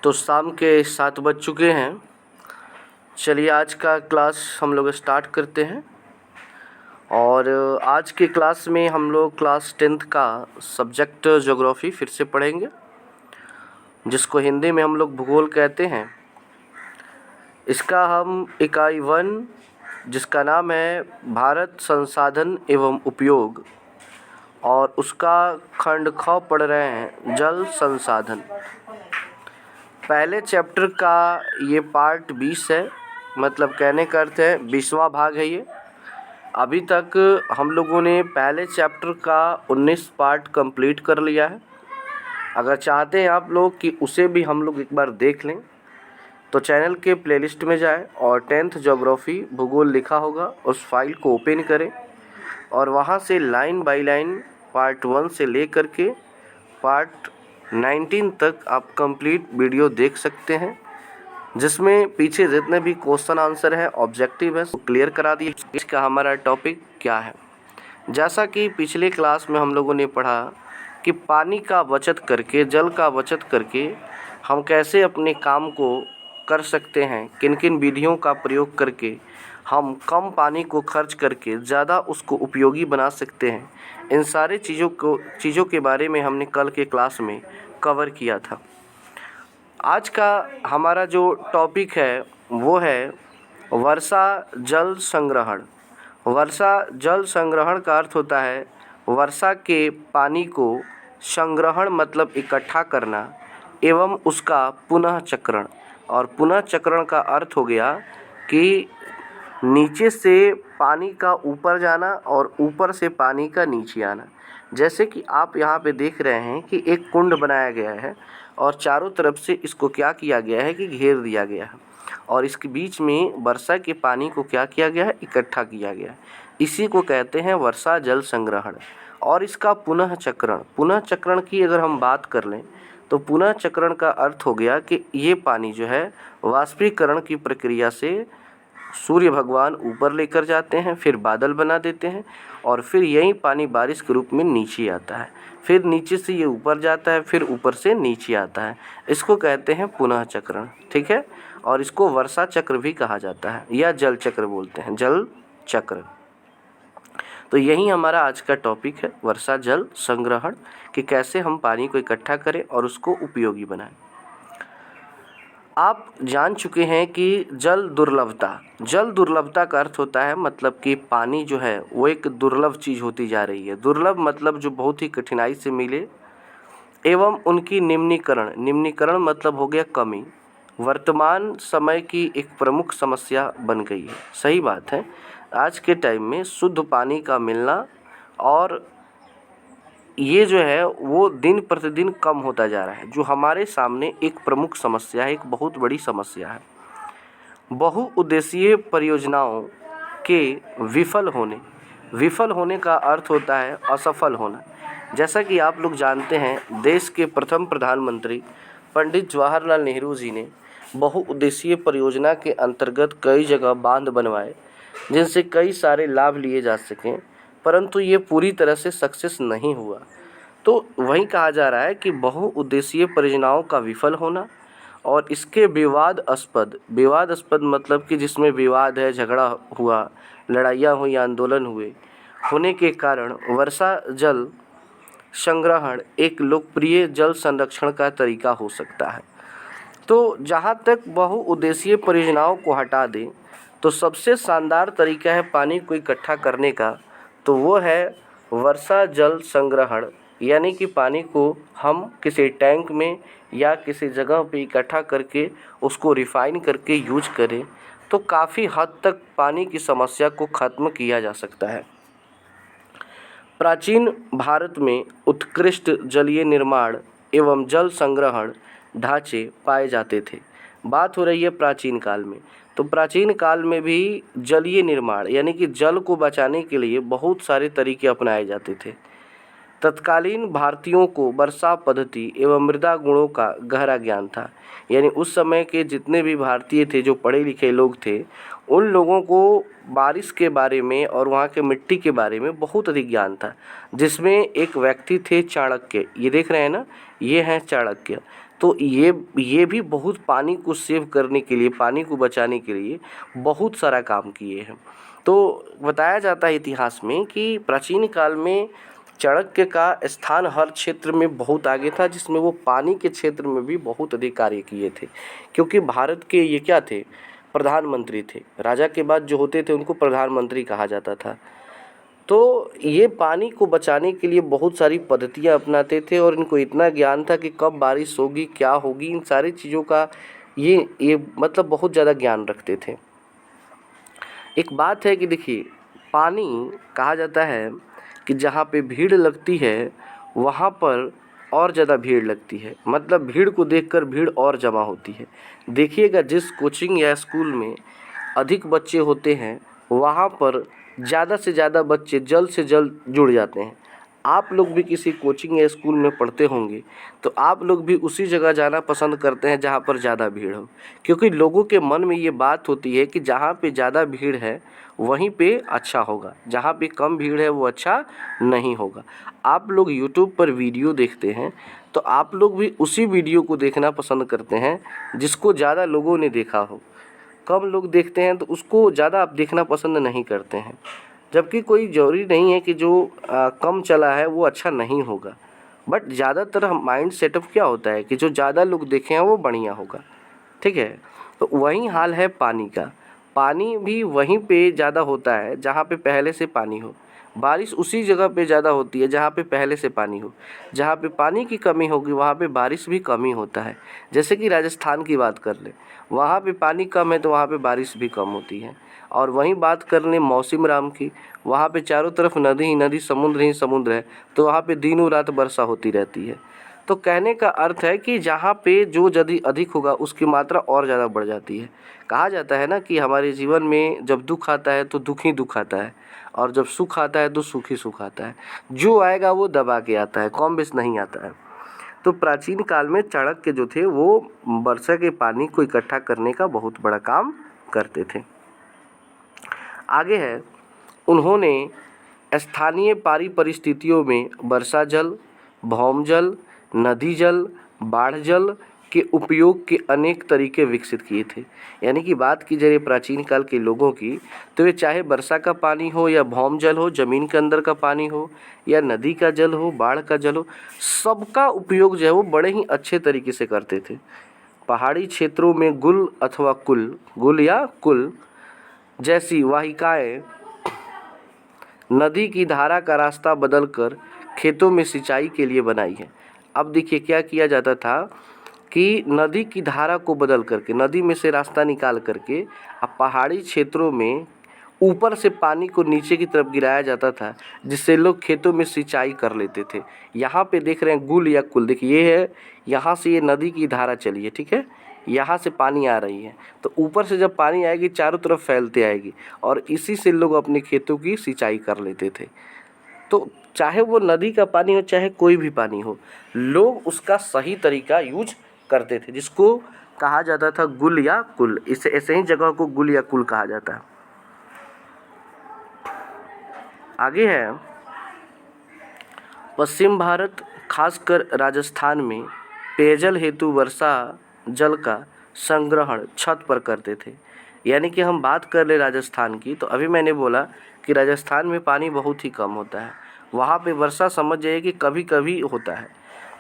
तो शाम के 7 बज चुके हैं। चलिए आज का क्लास हम लोग स्टार्ट करते हैं। और आज के क्लास में हम लोग क्लास 10th का सब्जेक्ट ज्योग्राफी फिर से पढ़ेंगे, जिसको हिंदी में हम लोग भूगोल कहते हैं। इसका हम इकाई 1 जिसका नाम है भारत संसाधन एवं उपयोग, और उसका खंड ख पढ़ रहे हैं जल संसाधन। पहले चैप्टर का ये पार्ट 20 है, मतलब कहने का अर्थ है 20वां भाग है ये। अभी तक हम लोगों ने पहले चैप्टर का 19 पार्ट कंप्लीट कर लिया है। अगर चाहते हैं आप लोग कि उसे भी हम लोग एक बार देख लें तो चैनल के प्लेलिस्ट में जाएं और 10th ज्योग्राफी भूगोल लिखा होगा, उस फाइल को ओपन करें और वहाँ से लाइन बाय लाइन पार्ट 1 से लेकर के पार्ट 19 तक आप कंप्लीट वीडियो देख सकते हैं, जिसमें पीछे जितने भी क्वेश्चन आंसर है ऑब्जेक्टिव है वो क्लियर करा दिए। इसका हमारा टॉपिक क्या है, जैसा कि पिछले क्लास में हम लोगों ने पढ़ा कि पानी का बचत करके, जल का बचत करके हम कैसे अपने काम को कर सकते हैं, किन किन विधियों का प्रयोग करके हम कम पानी को खर्च करके ज़्यादा उसको उपयोगी बना सकते हैं। इन सारे चीज़ों के बारे में हमने कल के क्लास में कवर किया था। आज का हमारा जो टॉपिक है वो है वर्षा जल संग्रहण। वर्षा जल संग्रहण का अर्थ होता है वर्षा के पानी को संग्रहण मतलब इकट्ठा करना एवं उसका पुनः चक्रण। और पुनः चक्रण का अर्थ हो गया कि नीचे से पानी का ऊपर जाना और ऊपर से पानी का नीचे आना। जैसे कि आप यहाँ पे देख रहे हैं कि एक कुंड बनाया गया है और चारों तरफ से इसको क्या किया गया है कि घेर दिया गया है, और इसके बीच में वर्षा के पानी को क्या किया गया है, इकट्ठा किया गया है। इसी को कहते हैं वर्षा जल संग्रहण। और इसका पुनः चक्रण की अगर हम बात कर लें तो पुनः चक्रण का अर्थ हो गया कि ये पानी जो है वाष्पीकरण की प्रक्रिया से सूर्य भगवान ऊपर लेकर जाते हैं, फिर बादल बना देते हैं और फिर यही पानी बारिश के रूप में नीचे आता है, फिर नीचे से ये ऊपर जाता है, फिर ऊपर से नीचे आता है। इसको कहते हैं पुनः चक्रण, ठीक है। और इसको वर्षा चक्र भी कहा जाता है या जल चक्र बोलते हैं, जल चक्र। तो यही हमारा आज का टॉपिक है, वर्षा जल संग्रहण, कि कैसे हम पानी को इकट्ठा करें और उसको उपयोगी बनाएं। आप जान चुके हैं कि जल दुर्लभता का अर्थ होता है मतलब कि पानी जो है वो एक दुर्लभ चीज़ होती जा रही है। दुर्लभ मतलब जो बहुत ही कठिनाई से मिले, एवं उनकी निम्नीकरण मतलब हो गया कमी, वर्तमान समय की एक प्रमुख समस्या बन गई है। सही बात है, आज के टाइम में शुद्ध पानी का मिलना और ये जो है वो दिन प्रतिदिन कम होता जा रहा है, जो हमारे सामने एक प्रमुख समस्या है, एक बहुत बड़ी समस्या है। बहुउद्देशीय परियोजनाओं के विफल होने का अर्थ होता है असफल होना। जैसा कि आप लोग जानते हैं, देश के प्रथम प्रधानमंत्री पंडित जवाहरलाल नेहरू जी ने बहुउद्देशीय परियोजना के अंतर्गत कई जगह बांध बनवाए जिनसे कई सारे लाभ लिए जा सकें, परंतु ये पूरी तरह से सक्सेस नहीं हुआ। तो वही कहा जा रहा है कि बहुउद्देशीय परियोजनाओं का विफल होना और इसके विवादास्पद मतलब कि जिसमें विवाद है, झगड़ा हुआ, लड़ाइयाँ हुई, आंदोलन हुए, होने के कारण वर्षा जल संग्रहण एक लोकप्रिय जल संरक्षण का तरीका हो सकता है। तो जहाँ तक बहुउद्देशीय परियोजनाओं को हटा दें तो सबसे शानदार तरीका है पानी को इकट्ठा करने का, तो वो है वर्षा जल संग्रहण। यानी कि पानी को हम किसी टैंक में या किसी जगह पे इकट्ठा करके उसको रिफाइन करके यूज करें तो काफ़ी हद तक पानी की समस्या को ख़त्म किया जा सकता है। प्राचीन भारत में उत्कृष्ट जलीय निर्माण एवं जल संग्रहण ढांचे पाए जाते थे। बात हो रही है प्राचीन काल में, तो प्राचीन काल में भी जलीय निर्माण यानी कि जल को बचाने के लिए बहुत सारे तरीके अपनाए जाते थे। तत्कालीन भारतीयों को वर्षा पद्धति एवं मृदा गुणों का गहरा ज्ञान था। यानी उस समय के जितने भी भारतीय थे, जो पढ़े लिखे लोग थे, उन लोगों को बारिश के बारे में और वहाँ के मिट्टी के बारे में बहुत अधिक ज्ञान था। जिसमें एक व्यक्ति थे चाणक्य, ये देख रहे हैं ना, ये हैं चाणक्य। तो ये भी बहुत पानी को सेव करने के लिए, पानी को बचाने के लिए बहुत सारा काम किए हैं। तो बताया जाता है इतिहास में कि प्राचीन काल में चाणक्य का स्थान हर क्षेत्र में बहुत आगे था, जिसमें वो पानी के क्षेत्र में भी बहुत अधिक कार्य किए थे। क्योंकि भारत के ये क्या थे, प्रधानमंत्री थे। राजा के बाद जो होते थे उनको प्रधानमंत्री कहा जाता था। तो ये पानी को बचाने के लिए बहुत सारी पद्धतियाँ अपनाते थे और इनको इतना ज्ञान था कि कब बारिश होगी, क्या होगी, इन सारी चीज़ों का ये मतलब बहुत ज़्यादा ज्ञान रखते थे। एक बात है कि देखिए, पानी कहा जाता है कि जहाँ पे भीड़ लगती है वहाँ पर और ज़्यादा भीड़ लगती है, मतलब भीड़ को देखकर भीड़ और जमा होती है। देखिएगा, जिस कोचिंग या स्कूल में अधिक बच्चे होते हैं वहाँ पर ज़्यादा से ज़्यादा बच्चे जल्द से जल्द जुड़ जाते हैं। आप लोग भी किसी कोचिंग या स्कूल में पढ़ते होंगे तो आप लोग भी उसी जगह जाना पसंद करते हैं जहाँ पर ज़्यादा भीड़ हो, क्योंकि लोगों के मन में ये बात होती है कि जहाँ पे ज़्यादा भीड़ है वहीं पे अच्छा होगा, जहाँ पे कम भीड़ है वो अच्छा नहीं होगा। आप लोग यूट्यूब पर वीडियो देखते हैं तो आप लोग भी उसी वीडियो को देखना पसंद करते हैं जिसको ज़्यादा लोगों ने देखा हो। कम लोग देखते हैं तो उसको ज़्यादा आप देखना पसंद नहीं करते हैं, जबकि कोई ज़रूरी नहीं है कि जो कम चला है वो अच्छा नहीं होगा। बट ज़्यादातर माइंड सेटअप क्या होता है कि जो ज़्यादा लोग देखे हैं वो बढ़िया होगा, ठीक है। तो वही हाल है पानी का। पानी भी वहीं पे ज़्यादा होता है जहाँ पे पहले से पानी हो। बारिश उसी जगह पे ज़्यादा होती है जहाँ पे पहले से पानी हो। जहाँ पे पानी की कमी होगी वहाँ पे बारिश भी कम ही होता है। जैसे कि राजस्थान की बात कर लें, वहाँ पे पानी कम है तो वहाँ पे बारिश भी कम होती है। और वहीं बात कर लें मौसम राम की, वहाँ पे चारों तरफ नदी ही नदी, समुद्र ही समुद्र है, तो वहाँ पे दिनों रात वर्षा होती रहती है। तो कहने का अर्थ है कि जहाँ पे जो यदि अधिक होगा उसकी मात्रा और ज़्यादा बढ़ जाती है। कहा जाता है ना कि हमारे जीवन में जब दुख आता है तो दुख ही दुख आता है, और जब सुख आता है तो सुख ही सुख आता है। जो आएगा वो दबा के आता है, कम बेस नहीं आता है। तो प्राचीन काल में चाणक्य जो थे वो वर्षा के पानी को इकट्ठा करने का बहुत बड़ा काम करते थे। आगे है, उन्होंने स्थानीय पारी परिस्थितियों में वर्षा जल, भौम जल, नदी जल, बाढ़ जल के उपयोग के अनेक तरीके विकसित किए थे। यानी कि बात की जाए प्राचीन काल के लोगों की, तो ये चाहे वर्षा का पानी हो या भौम जल हो, ज़मीन के अंदर का पानी हो या नदी का जल हो, बाढ़ का जल हो, सबका उपयोग जो है वो बड़े ही अच्छे तरीके से करते थे। पहाड़ी क्षेत्रों में गुल अथवा गुल या कुल जैसी वाहिकाएं नदी की धारा का रास्ता बदलकर खेतों में सिंचाई के लिए बनाई है। अब देखिए क्या किया जाता था कि नदी की धारा को बदल करके, नदी में से रास्ता निकाल करके अब पहाड़ी क्षेत्रों में ऊपर से पानी को नीचे की तरफ गिराया जाता था, जिससे लोग खेतों में सिंचाई कर लेते थे। यहाँ पे देख रहे हैं गुल या कुल, देखिए ये है, यहाँ से ये नदी की धारा चली है, ठीक है, यहाँ से पानी आ रही है, तो ऊपर से जब पानी आएगी चारों तरफ फैलते आएगी और इसी से लोग अपने खेतों की सिंचाई कर लेते थे। तो चाहे वो नदी का पानी हो चाहे कोई भी पानी हो, लोग उसका सही तरीका यूज करते थे, जिसको कहा जाता था गुल या कुल। इसे ऐसे ही जगह को गुल या कुल कहा जाता है। आगे है, पश्चिम भारत खासकर राजस्थान में पेयजल हेतु वर्षा जल का संग्रहण छत पर करते थे। यानी कि हम बात कर ले राजस्थान की, तो अभी मैंने बोला कि राजस्थान में पानी बहुत ही कम होता है, वहाँ पे वर्षा समझ जाइए कि कभी कभी होता है।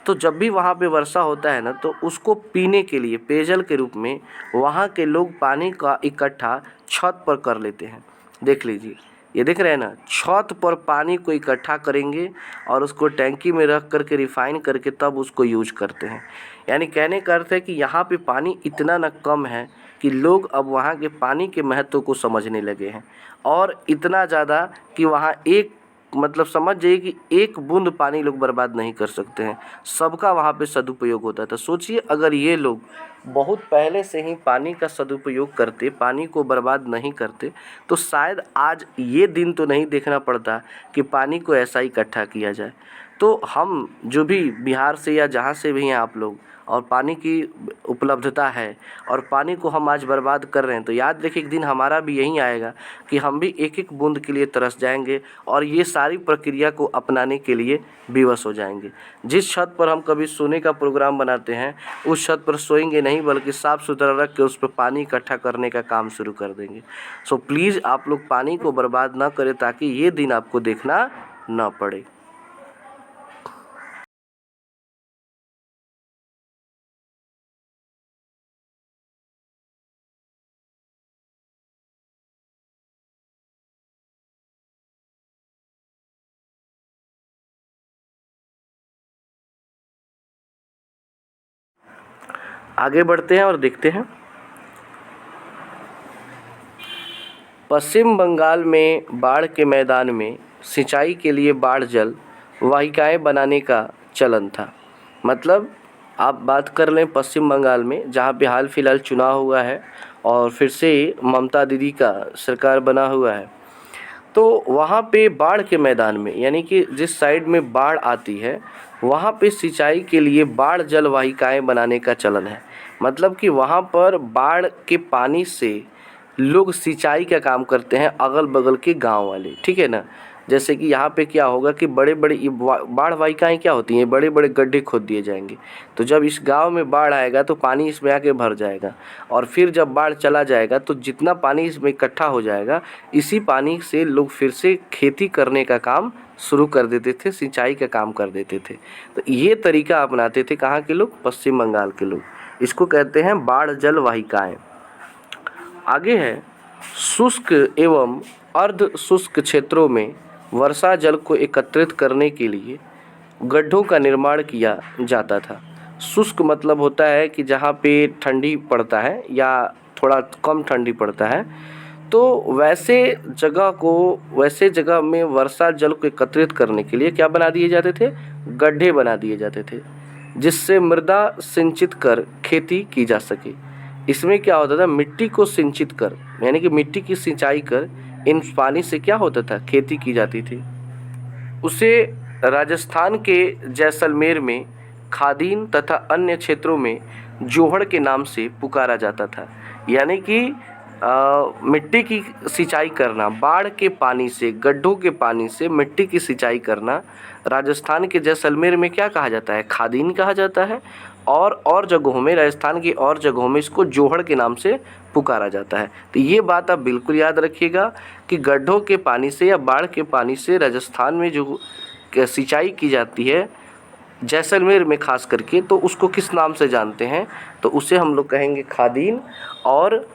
तो जब भी वहाँ पे वर्षा होता है ना, तो उसको पीने के लिए पेयजल के रूप में वहाँ के लोग पानी का इकट्ठा छत पर कर लेते हैं। देख लीजिए, ये देख रहे हैं ना, छत पर पानी को इकट्ठा करेंगे और उसको टैंकी में रख करके रिफाइन करके तब उसको यूज करते हैं। यानी कहने का अर्थ है कि यहाँ पे पानी इतना न कम है कि लोग अब वहाँ के पानी के महत्व को समझने लगे हैं, और इतना ज़्यादा कि वहाँ एक मतलब समझ जाइए कि एक बूंद पानी लोग बर्बाद नहीं कर सकते हैं, सबका वहाँ पे सदुपयोग होता था। सोचिए अगर ये लोग बहुत पहले से ही पानी का सदुपयोग करते, पानी को बर्बाद नहीं करते, तो शायद आज ये दिन तो नहीं देखना पड़ता कि पानी को ऐसा इकट्ठा किया जाए। तो हम जो भी बिहार से या जहाँ से भी हैं आप लोग, और पानी की उपलब्धता है और पानी को हम आज बर्बाद कर रहे हैं, तो याद रखिए एक दिन हमारा भी यही आएगा कि हम भी एक एक बूंद के लिए तरस जाएंगे और ये सारी प्रक्रिया को अपनाने के लिए विवश हो जाएंगे। जिस छत पर हम कभी सोने का प्रोग्राम बनाते हैं उस छत पर सोएंगे नहीं, बल्कि साफ़ सुथरा रख के उस पर पानी इकट्ठा करने का काम शुरू कर देंगे। सो प्लीज़ आप लोग पानी को बर्बाद ना करें ताकि ये दिन आपको देखना ना पड़े। आगे बढ़ते हैं और देखते हैं। पश्चिम बंगाल में बाढ़ के मैदान में सिंचाई के लिए बाढ़ जल वाहिकाएं बनाने का चलन था। मतलब आप बात कर लें पश्चिम बंगाल में, जहाँ पे हाल फिलहाल चुनाव हुआ है और फिर से ममता दीदी का सरकार बना हुआ है, तो वहाँ पे बाढ़ के मैदान में, यानी कि जिस साइड में बाढ़ आती है वहाँ पे सिंचाई के लिए बाढ़ जल वाहिकाएं बनाने का चलन है। मतलब कि वहाँ पर बाढ़ के पानी से लोग सिंचाई का काम करते हैं, अगल बगल के गांव वाले, ठीक है ना। जैसे कि यहाँ पे क्या होगा कि बड़े बड़े ये बाढ़ वाहिकाएं क्या होती हैं, बड़े बड़े गड्ढे खोद दिए जाएंगे। तो जब इस गांव में बाढ़ आएगा तो पानी इसमें आके भर जाएगा, और फिर जब बाढ़ चला जाएगा तो जितना पानी इसमें इकट्ठा हो जाएगा, इसी पानी से लोग फिर से खेती करने का काम शुरू कर देते थे, सिंचाई का काम कर देते थे। तो ये तरीका अपनाते थे कहाँ के लोग, पश्चिम बंगाल के लोग। इसको कहते हैं बाढ़ जल वाहिकाएं। आगे है, शुष्क एवं अर्ध शुष्क क्षेत्रों में वर्षा जल को एकत्रित करने के लिए गड्ढों का निर्माण किया जाता था। शुष्क मतलब होता है कि जहाँ पे ठंडी पड़ता है या थोड़ा कम ठंडी पड़ता है, तो वैसे जगह में वर्षा जल को एकत्रित करने के लिए क्या बना दिए जाते थे, गड्ढे बना दिए जाते थे, जिससे मृदा सिंचित कर खेती की जा सके। इसमें क्या होता था, मिट्टी को सिंचित कर, यानी कि मिट्टी की सिंचाई कर इन पानी से क्या होता था, खेती की जाती थी। उसे राजस्थान के जैसलमेर में खादीन तथा अन्य क्षेत्रों में जोहड़ के नाम से पुकारा जाता था। यानी कि मिट्टी की सिंचाई करना, बाढ़ के पानी से, गड्ढों के पानी से मिट्टी की सिंचाई करना राजस्थान के जैसलमेर में क्या कहा जाता है, खादीन कहा जाता है। और जगहों में, राजस्थान की और जगहों में इसको जोहड़ के नाम से पुकारा जाता है। तो ये बात आप बिल्कुल याद रखिएगा कि गड्ढों के पानी से या बाढ़ के पानी से राजस्थान में जो सिंचाई की जाती है, जैसलमेर में खास करके, तो उसको किस नाम से जानते हैं, तो उसे हम लोग कहेंगे खादीन, और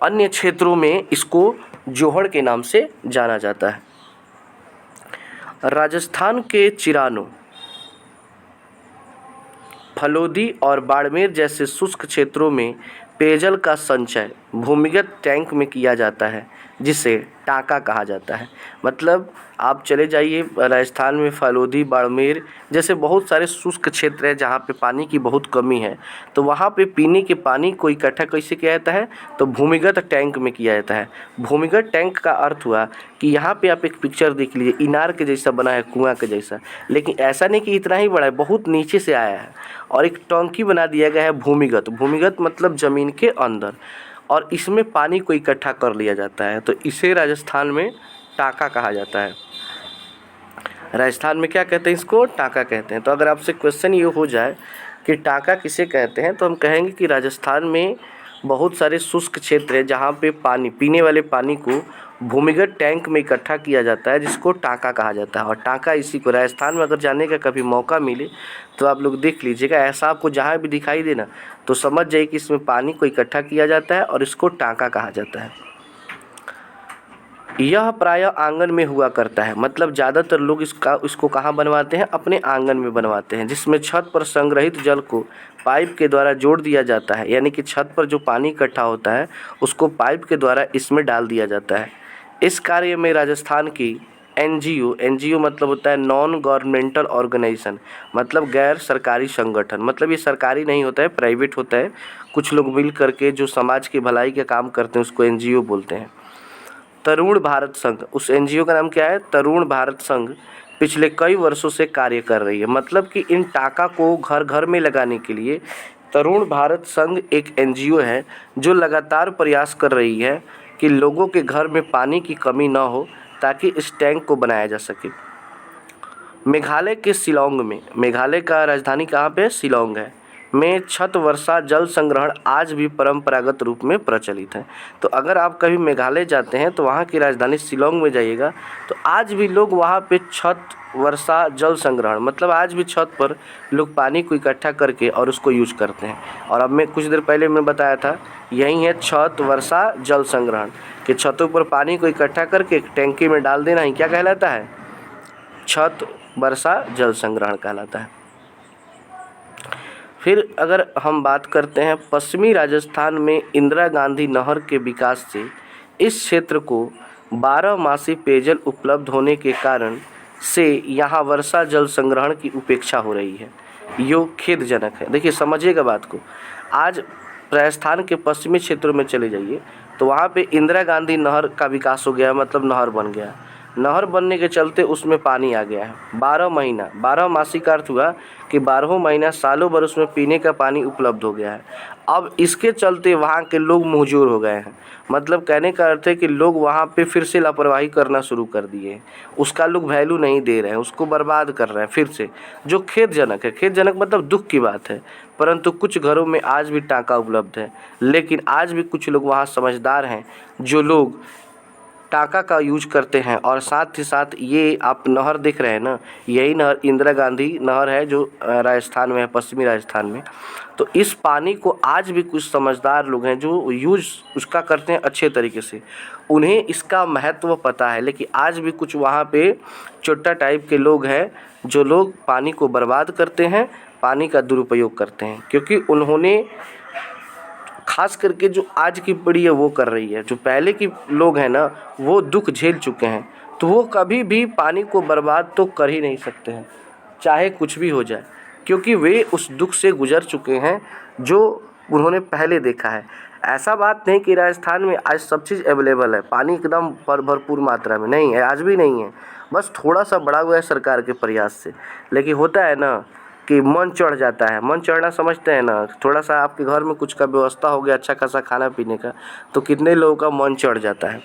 अन्य क्षेत्रों में इसको जोहड़ के नाम से जाना जाता है। राजस्थान के चिरानो, फलोदी और बाड़मेर जैसे शुष्क क्षेत्रों में पेयजल का संचय भूमिगत टैंक में किया जाता है, जिसे टाँका कहा जाता है। मतलब आप चले जाइए राजस्थान में, फलोदी, बाड़मेर जैसे बहुत सारे शुष्क क्षेत्र हैं जहाँ पे पानी की बहुत कमी है, तो वहाँ पे पीने के पानी को इकट्ठा कैसे किया जाता है, तो भूमिगत टैंक में किया जाता है। भूमिगत टैंक का अर्थ हुआ कि यहाँ पे आप एक पिक्चर देख लीजिए, इनार के जैसा बना है, कुआं के जैसा, लेकिन ऐसा नहीं कि इतना ही बड़ा है, बहुत नीचे से आया है, और एक टंकी बना दिया गया है भूमिगत। भूमिगत मतलब ज़मीन के अंदर, और इसमें पानी को इकट्ठा कर लिया जाता है, तो इसे राजस्थान में टाँका कहा जाता है। राजस्थान में क्या कहते हैं, इसको टाँका कहते हैं। तो अगर आपसे क्वेश्चन ये हो जाए कि टाँका किसे कहते हैं, तो हम कहेंगे कि राजस्थान में बहुत सारे शुष्क क्षेत्र है जहाँ पे पानी, पीने वाले पानी को भूमिगत टैंक में इकट्ठा किया जाता है, जिसको टाँका कहा जाता है। और टाँका इसी को, राजस्थान में अगर जाने का कभी मौका मिले तो आप लोग देख लीजिएगा, ऐसा आपको जहाँ भी दिखाई देना तो समझ जाइए कि इसमें पानी को इकट्ठा किया जाता है और इसको टाँका कहा जाता है। यह प्रायः आंगन में हुआ करता है, मतलब ज़्यादातर लोग इसको कहाँ बनवाते हैं, अपने आंगन में बनवाते हैं, जिसमें छत पर संग्रहित जल को पाइप के द्वारा जोड़ दिया जाता है। यानी कि छत पर जो पानी इकट्ठा होता है उसको पाइप के द्वारा इसमें डाल दिया जाता है। इस कार्य में राजस्थान की एनजीओ मतलब होता है नॉन गवर्नमेंटल ऑर्गेनाइजेशन, मतलब गैर सरकारी संगठन, मतलब ये सरकारी नहीं होता है, प्राइवेट होता है, कुछ लोग मिल करके जो समाज की भलाई के काम करते हैं उसको एनजीओ बोलते हैं। तरुण भारत संघ, उस एनजीओ का नाम क्या है, तरुण भारत संघ, पिछले कई वर्षों से कार्य कर रही है। मतलब कि इन टाँका को घर घर में लगाने के लिए तरुण भारत संघ एक एनजीओ है जो लगातार प्रयास कर रही है कि लोगों के घर में पानी की कमी न हो, ताकि इस टैंक को बनाया जा सके। मेघालय के शिलांग में, मेघालय का राजधानी कहाँ पे? शिलांग है, में छत वर्षा जल संग्रहण आज भी परंपरागत रूप में प्रचलित है। तो अगर आप कभी मेघालय जाते हैं तो वहाँ की राजधानी शिलांग में जाइएगा तो आज भी लोग वहाँ पे छत वर्षा जल संग्रहण, मतलब आज भी छत पर लोग पानी को इकट्ठा करके और उसको यूज करते हैं। और अब मैं कुछ देर पहले मैं बताया था, यही है छत वर्षा जल संग्रहण, कि छतों पर पानी को इकट्ठा करके टैंकी में डाल देना ही क्या कहलाता है? छत वर्षा जल संग्रहण कहलाता है। फिर अगर हम बात करते हैं पश्चिमी राजस्थान में इंदिरा गांधी नहर के विकास से इस क्षेत्र को 12 मासी पेयजल उपलब्ध होने के कारण से यहाँ वर्षा जल संग्रहण की उपेक्षा हो रही है। यो खेदजनक है। देखिए समझिएगा बात को। आज राजस्थान के पश्चिमी क्षेत्रों में चले जाइए तो वहाँ पे इंदिरा गांधी नहर का विकास हो गया, मतलब नहर बन गया। नहर बनने के चलते उसमें पानी आ गया है 12 महीना, 12 मासी का अर्थ हुआ कि 12 महीना सालों भर उसमें पीने का पानी उपलब्ध हो गया है। अब इसके चलते वहाँ के लोग मुहजूर हो गए हैं। मतलब कहने का अर्थ है कि लोग वहाँ पे फिर से लापरवाही करना शुरू कर दिए हैं, उसका लोग वैल्यू नहीं दे रहे हैं, उसको बर्बाद कर रहे हैं फिर से, जो खेदजनक है। खेदजनक मतलब दुख की बात है। परंतु कुछ घरों में आज भी टाँका उपलब्ध है, लेकिन आज भी कुछ लोग वहाँ समझदार हैं जो लोग टाँका का यूज करते हैं। और साथ ही साथ ये आप नहर देख रहे हैं ना, यही नहर इंदिरा गांधी नहर है जो राजस्थान में है, पश्चिमी राजस्थान में। तो इस पानी को आज भी कुछ समझदार लोग हैं जो यूज उसका करते हैं अच्छे तरीके से, उन्हें इसका महत्व पता है। लेकिन आज भी कुछ वहाँ पे चोट्टा टाइप के लोग हैं जो लोग पानी को बर्बाद करते हैं, पानी का दुरुपयोग करते हैं, क्योंकि उन्होंने खास करके जो आज की पीढ़ी है वो कर रही है। जो पहले की लोग हैं ना वो दुख झेल चुके हैं, तो वो कभी भी पानी को बर्बाद तो कर ही नहीं सकते हैं, चाहे कुछ भी हो जाए, क्योंकि वे उस दुख से गुजर चुके हैं जो उन्होंने पहले देखा है। ऐसा बात नहीं कि राजस्थान में आज सब चीज़ अवेलेबल है, पानी एकदम भरपूर मात्रा में नहीं है, आज भी नहीं है, बस थोड़ा सा बढ़ा हुआ है सरकार के प्रयास से। लेकिन होता है ना कि मन चढ़ जाता है, मन चढ़ना समझते हैं ना, थोड़ा सा आपके घर में कुछ का व्यवस्था हो गया अच्छा खासा खाना पीने का, तो कितने लोगों का मन चढ़ जाता है।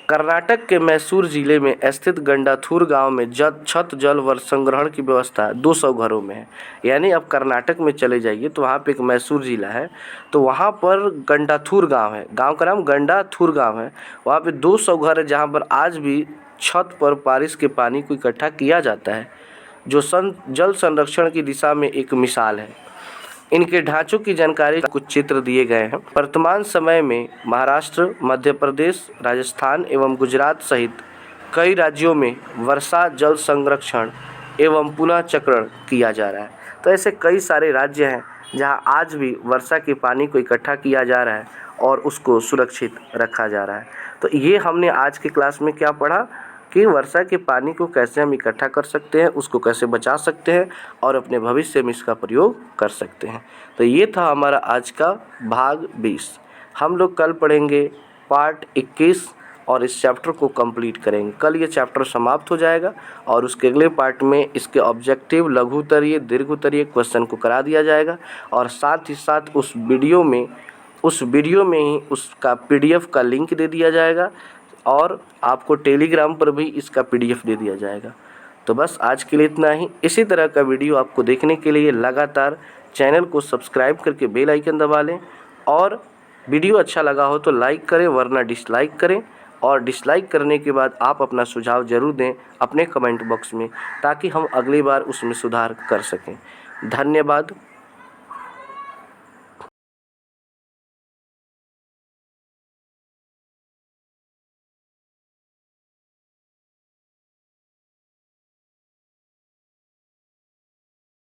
कर्नाटक के मैसूर जिले में स्थित गंडाथूर गांव में छत जल वर्ष संग्रहण की व्यवस्था 200 घरों में है। यानी अब कर्नाटक में चले जाइए तो वहाँ पे एक मैसूर जिला है, तो वहाँ पर गंडाथूर गांव है, गांव का नाम गंडाथूर गांव है। वहाँ पे 200 घर है जहाँ पर आज भी छत पर बारिश के पानी को इकट्ठा किया जाता है, जो जल संरक्षण की दिशा में एक मिसाल है। इनके ढांचों की जानकारी कुछ चित्र दिए गए हैं। वर्तमान समय में महाराष्ट्र, मध्य प्रदेश, राजस्थान एवं गुजरात सहित कई राज्यों में वर्षा जल संरक्षण एवं पुनः चक्रण किया जा रहा है। तो ऐसे कई सारे राज्य हैं जहां आज भी वर्षा के पानी को इकट्ठा किया जा रहा है और उसको सुरक्षित रखा जा रहा है। तो ये हमने आज की क्लास में क्या पढ़ा कि वर्षा के पानी को कैसे हम इकट्ठा कर सकते हैं, उसको कैसे बचा सकते हैं और अपने भविष्य में इसका प्रयोग कर सकते हैं। तो ये था हमारा आज का भाग 20। हम लोग कल पढ़ेंगे पार्ट 21 और इस चैप्टर को कंप्लीट करेंगे। कल ये चैप्टर समाप्त हो जाएगा और उसके अगले पार्ट में इसके ऑब्जेक्टिव, लघु उत्तरीय, दीर्घ उत्तरीय क्वेश्चन को करा दिया जाएगा। और साथ ही साथ उस वीडियो में ही उसका PDF का लिंक दे दिया जाएगा और आपको टेलीग्राम पर भी इसका PDF दे दिया जाएगा। तो बस आज के लिए इतना ही। इसी तरह का वीडियो आपको देखने के लिए लगातार चैनल को सब्सक्राइब करके बेल आइकन दबा लें, और वीडियो अच्छा लगा हो तो लाइक करें, वरना डिसलाइक करें। और डिसलाइक करने के बाद आप अपना सुझाव ज़रूर दें अपने कमेंट बॉक्स में, ताकि हम अगली बार उसमें सुधार कर सकें। धन्यवाद।